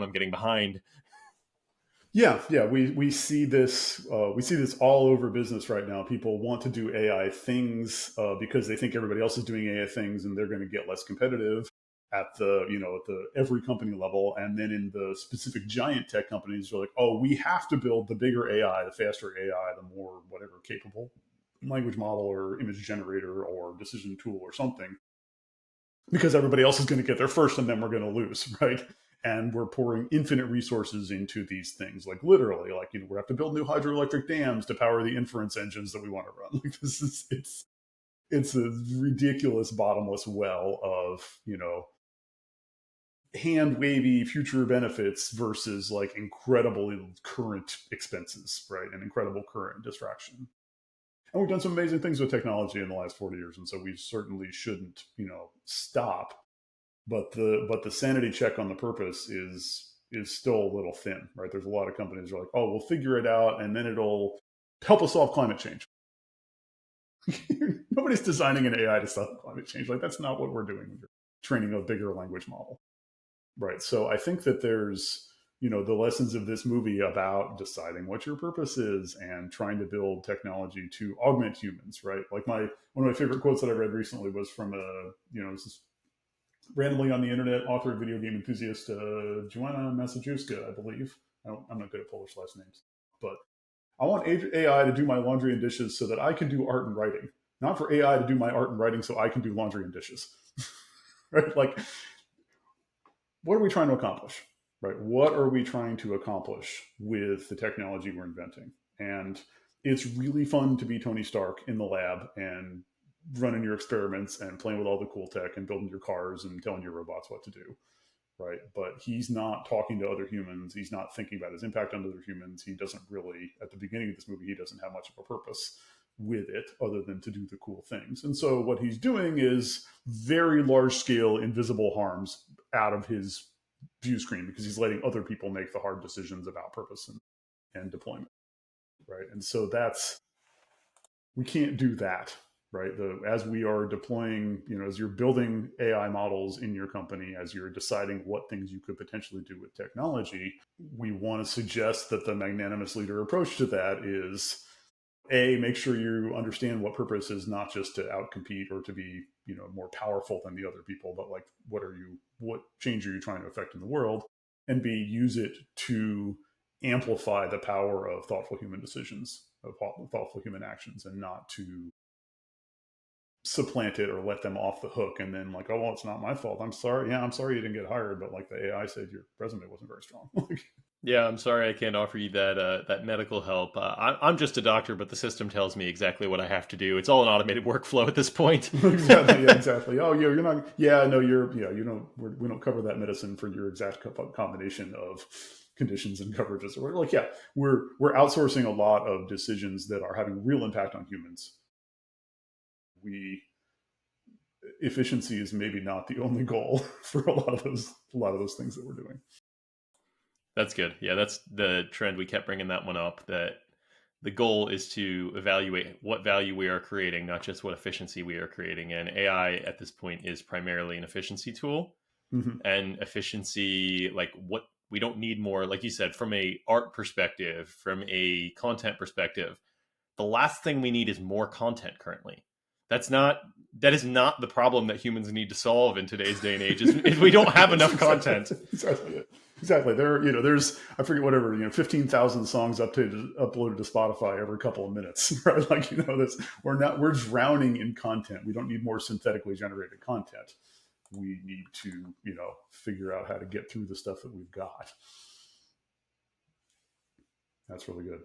I'm getting behind. Yeah, yeah, we see this all over business right now. People want to do AI things because they think everybody else is doing AI things, and they're going to get less competitive at the at the every company level. And then in the specific giant tech companies, they're like, oh, we have to build the bigger AI, the faster AI, the more whatever capable language model or image generator or decision tool or something, because everybody else is going to get there first, and then we're going to lose, right? And we're pouring infinite resources into these things, like literally, like we have to build new hydroelectric dams to power the inference engines that we want to run. Like this is it's a ridiculous bottomless well of hand wavy future benefits versus like incredible current expenses, right? And incredible current distraction. And we've done some amazing things with technology in the last 40 years, and so we certainly shouldn't stop. But the sanity check on the purpose is still a little thin, right? There's a lot of companies that are like, oh, we'll figure it out and then it'll help us solve climate change. Nobody's designing an AI to solve climate change. Like that's not what we're doing when you're training a bigger language model, right? So I think that there's the lessons of this movie about deciding what your purpose is and trying to build technology to augment humans, right? Like one of my favorite quotes that I read recently was from this is randomly on the internet, author and video game enthusiast Joanna Massajuska, I believe. I'm not good at Polish last names, but I want AI to do my laundry and dishes so that I can do art and writing, not for AI to do my art and writing so I can do laundry and dishes. Right? Like, what are we trying to accomplish? Right? What are we trying to accomplish with the technology we're inventing? And it's really fun to be Tony Stark in the lab and running your experiments and playing with all the cool tech and building your cars and telling your robots what to do, right? But he's not talking to other humans. He's not thinking about his impact on other humans. He doesn't really, at the beginning of this movie, he doesn't have much of a purpose with it other than to do the cool things. And so what he's doing is very large scale invisible harms out of his view screen because he's letting other people make the hard decisions about purpose and deployment, right? And so we can't do that, right? As we are deploying, as you're building AI models in your company, as you're deciding what things you could potentially do with technology, we want to suggest that the magnanimous leader approach to that is make sure you understand what purpose is, not just to outcompete or to be, more powerful than the other people, but like, what change are you trying to affect in the world? And B, use it to amplify the power of thoughtful human decisions, of thoughtful human actions, and not to supplant it or let them off the hook and then like, oh, well, it's not my fault. I'm sorry. Yeah, I'm sorry you didn't get hired, but like the AI said your resume wasn't very strong. Yeah, I'm sorry I can't offer you that medical help. I'm just a doctor, but the system tells me exactly what I have to do. It's all an automated workflow at this point. Exactly. Yeah, exactly. Oh, yeah, you're not. Yeah, no, we don't cover that medicine for your exact combination of conditions and coverages. Or like, yeah, we're outsourcing a lot of decisions that are having real impact on humans. Efficiency is maybe not the only goal for a lot of those things that we're doing. That's good. Yeah, that's the trend. We kept bringing that one up, that the goal is to evaluate what value we are creating, not just what efficiency we are creating. And AI at this point is primarily an efficiency tool. Mm-hmm. And efficiency, like what we don't need more, like you said, from a art perspective, from a content perspective, the last thing we need is more content currently. That is not the problem that humans need to solve in today's day and age. Is we don't have enough content. Exactly it. Exactly. There's I forget whatever 15,000 songs uploaded to Spotify every couple of minutes, right? Like we're drowning in content. We don't need more synthetically generated content. We need to figure out how to get through the stuff that we've got. That's really good.